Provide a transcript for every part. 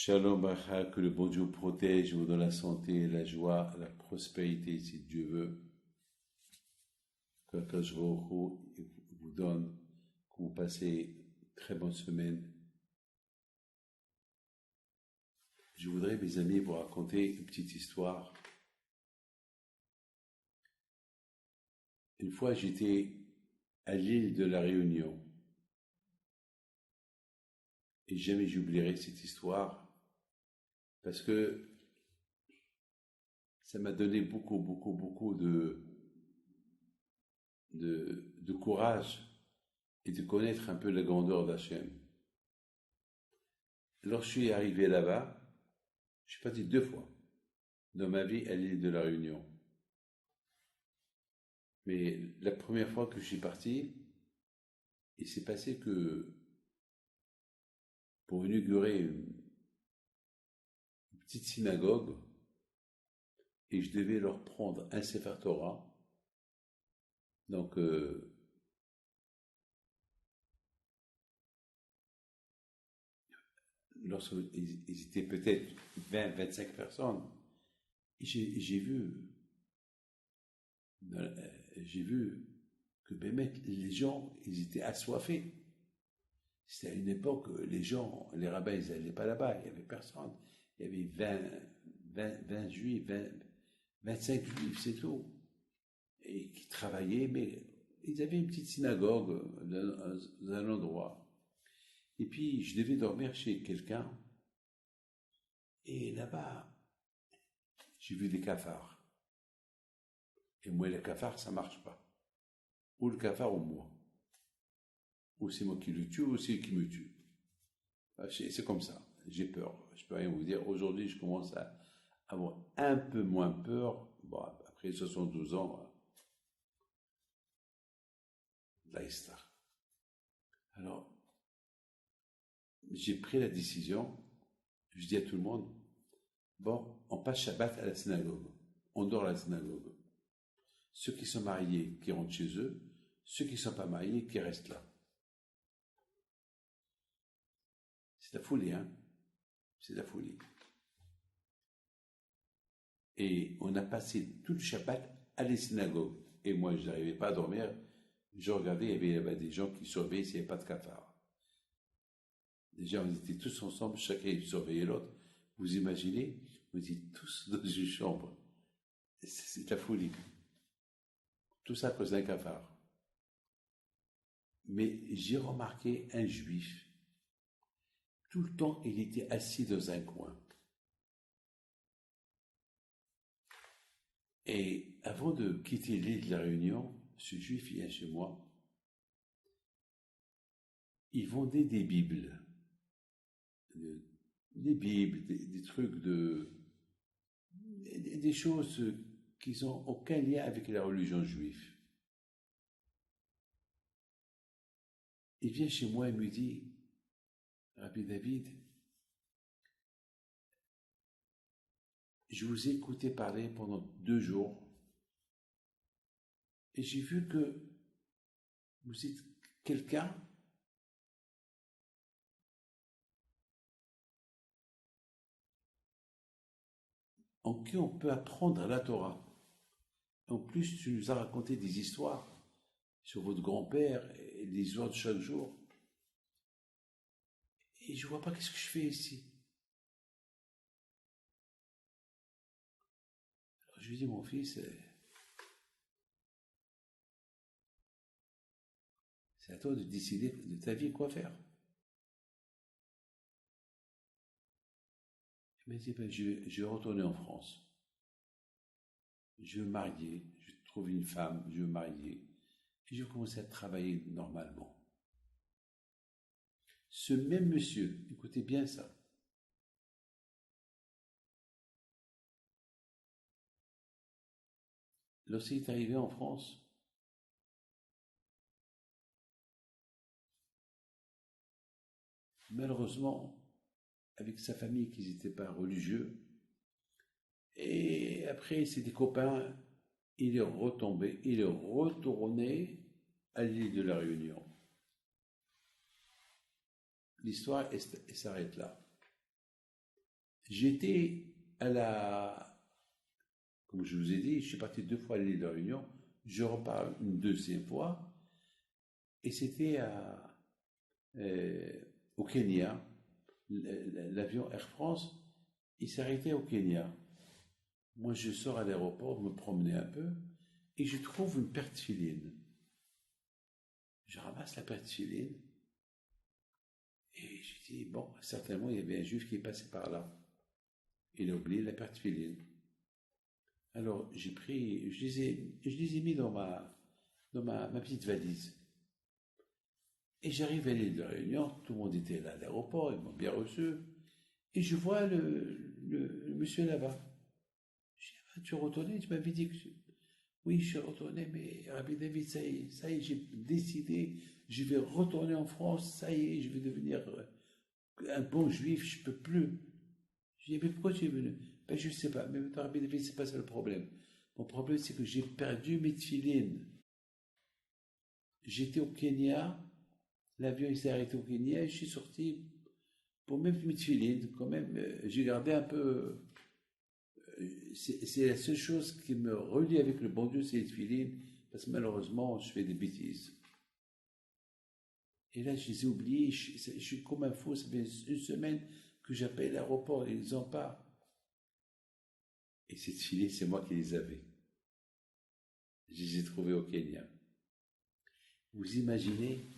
Shalom Bacha, que le bon Dieu vous protège, vous donne la santé, la joie, la prospérité, si Dieu veut. Que Akadosh Baruch Hu vous donne, que vous passez une très bonne semaine. Je voudrais, mes amis, vous raconter une petite histoire. Une fois, j'étais à l'île de la Réunion. Et jamais j'oublierai cette histoire parce que ça m'a donné beaucoup de courage et de connaître un peu la grandeur d'Hachem. Lorsque je suis arrivé là-bas, je suis parti 2 fois dans ma vie à l'île de la Réunion. Mais la première fois que je suis parti, il s'est passé que pour inaugurer une petite synagogue, et je devais leur prendre un Sefer Torah. Donc, lorsqu'ils étaient peut-être 20-25 personnes, j'ai vu que les gens, ils étaient assoiffés. C'était à une époque, les gens, les rabbins, ils n'allaient pas là-bas, il n'y avait personne. Il y avait 20 juifs, 25 juifs, c'est tout. Et qui travaillaient, mais ils avaient une petite synagogue dans un endroit. Et puis, je devais dormir chez quelqu'un. Et là-bas, j'ai vu des cafards. Et moi, les cafards, ça marche pas. Ou le cafard ou moi. Ou c'est moi qui le tue, ou c'est lui qui me tue. C'est comme ça. J'ai peur. Je peux rien vous dire. Aujourd'hui, je commence à avoir un peu moins peur. Bon, après 72 ans, l'Aïstar. Alors, j'ai pris la décision. Je dis à tout le monde, bon, on passe Shabbat à la synagogue. On dort à la synagogue. Ceux qui sont mariés, qui rentrent chez eux. Ceux qui ne sont pas mariés, qui restent là. C'est la folie, hein? C'est la folie. Et on a passé tout le Shabbat à la synagogue. Et moi, je n'arrivais pas à dormir. Je regardais, il y avait des gens qui surveillaient s'il n'y avait pas de cafards. Déjà, on était tous ensemble, chacun surveillait l'autre. Vous imaginez, on était tous dans une chambre. C'est la folie. Tout ça à cause d'un cafard. Mais j'ai remarqué un juif. Tout le temps, il était assis dans un coin. Et avant de quitter l'île de la Réunion, ce juif vient chez moi. Il vendait des Bibles. Des Bibles, des trucs des choses qui n'ont aucun lien avec la religion juive. Il vient chez moi et me dit, Rabbi David, je vous ai écouté parler pendant 2 jours et j'ai vu que vous êtes quelqu'un en qui on peut apprendre la Torah. En plus, tu nous as raconté des histoires sur votre grand-père et des histoires de chaque jour. Et je ne vois pas qu'est-ce que je fais ici. Alors je lui dis, mon fils, c'est à toi de décider de ta vie quoi faire. Il m'a dit, ben, je vais retourner en France. Je veux me marier, je trouve une femme, je veux me marier. Et je vais commencer à travailler normalement. Ce même monsieur, écoutez bien ça, lorsqu'il est arrivé en France, malheureusement, avec sa famille qui n'étaient pas religieux, et après c'est des copains, il est retombé, il est retourné à l'île de la Réunion. L'histoire s'arrête là. J'étais à la... Comme je vous ai dit, je suis parti 2 fois à l'île de la Réunion. Je repars une 2e fois. Et c'était au Kenya. L'avion Air France, il s'est arrêté au Kenya. Moi, je sors à l'aéroport, me promener un peu, et je trouve une paire de filines. Je ramasse la paire de filines, et je dis, bon, certainement, il y avait un juif qui est passé par là. Il a oublié la paire de filines. Alors, j'ai pris, je les ai mis dans ma petite valise. Et j'arrive à l'île de la Réunion, tout le monde était là à l'aéroport, ils m'ont bien reçu, et je vois le monsieur là-bas. Je dis, ah, tu es retourné? Tu m'avais dit que... Oui, je suis retourné, mais Rabbi David, ça y est, j'ai décidé, je vais retourner en France, ça y est, je vais devenir un bon juif, je ne peux plus. Je dis, mais pourquoi tu es venu? Ben, je ne sais pas, mais Rabbi David, ce n'est pas ça le problème. Mon problème, c'est que j'ai perdu mes tefilines. J'étais au Kenya, l'avion s'est arrêté au Kenya, et je suis sorti pour mes tefilines, quand même, j'ai gardé un peu... C'est la seule chose qui me relie avec le bon Dieu, c'est les tefilines, parce que malheureusement, je fais des bêtises. Et là, je les ai oubliés, je suis comme un fou, ça fait 1 semaine que j'appelle l'aéroport, ils n'en parlent. Et ces tefilines, c'est moi qui les avais. Je les ai trouvés au Kenya. Vous imaginez,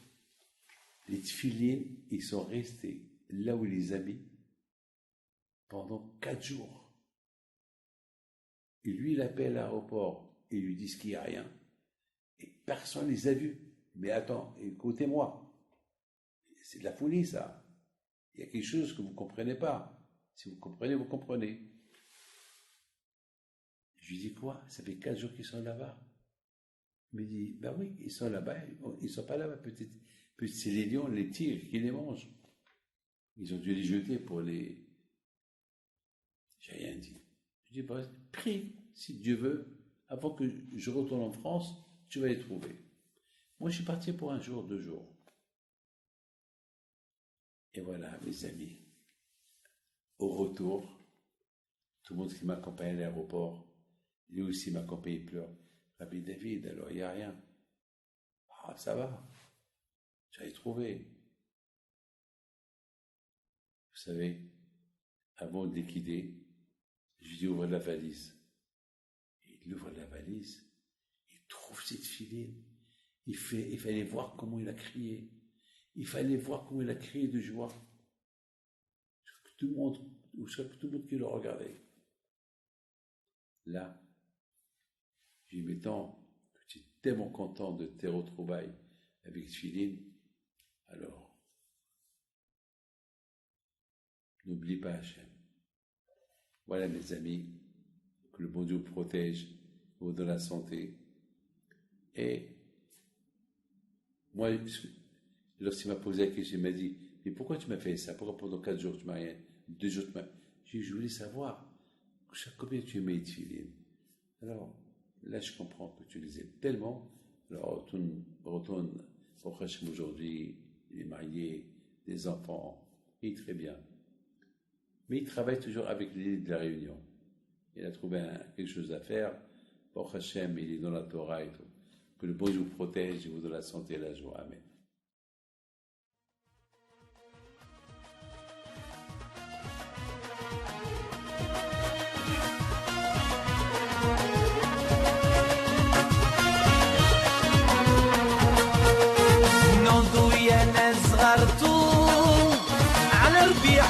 les tefilines, ils sont restés là où il les a mis pendant 4 jours. Et lui, il appelle l'aéroport et lui dit qu'il n'y a rien. Et personne ne les a vus. Mais attends, écoutez-moi. C'est de la folie, ça. Il y a quelque chose que vous ne comprenez pas. Si vous comprenez, vous comprenez. Je lui dis quoi? Ça fait 4 jours qu'ils sont là-bas. Il me dit, ben oui, ils sont là-bas. Ils ne sont pas là-bas. Peut-être c'est les lions, les tigres qui les mangent. Ils ont dû les jeter pour les... J'ai rien dit. Je dis, bah, prie, si Dieu veut, avant que je retourne en France, tu vas les trouver. Moi, je suis parti pour 1 jour, 2 jours. Et voilà, mes amis, au retour, tout le monde qui m'accompagne à l'aéroport, lui aussi m'accompagne, il pleure. Rabbi David, alors il n'y a rien. Ah, ça va, tu vas les trouver. Vous savez, avant de liquider, je lui dis, ouvre la valise. Et il ouvre la valise, il trouve cette filine. Il fallait voir comment il a crié. Il fallait voir comment il a crié de joie. Tout le monde qui le regardait. Là, je lui dis, mais tant que tu es tellement content de tes retrouvailles avec Filine, alors, n'oublie pas Hachem. Voilà, mes amis, que le bon Dieu protège, vous donne la santé. Et moi, lorsqu'il m'a posé la question, il m'a dit, mais pourquoi tu m'as fait ça? Pourquoi pendant 4 jours tu m'as rien? 2 jours tu m'as... Je voulais savoir combien tu aimais les tefilines. Alors, là, je comprends que tu les aimes tellement. Alors, retourne au Hachem aujourd'hui, il est marié, des enfants, il est très bien. Mais il travaille toujours avec l'île de la Réunion. Il a trouvé quelque chose à faire. Pour Hachem, il est dans la Torah et tout. Que le bon Dieu vous protège et vous donne la santé et la joie. Amen.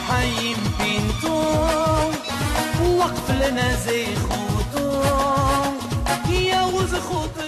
حي بنتو وقف لنا زي خوتو يا وز خوتو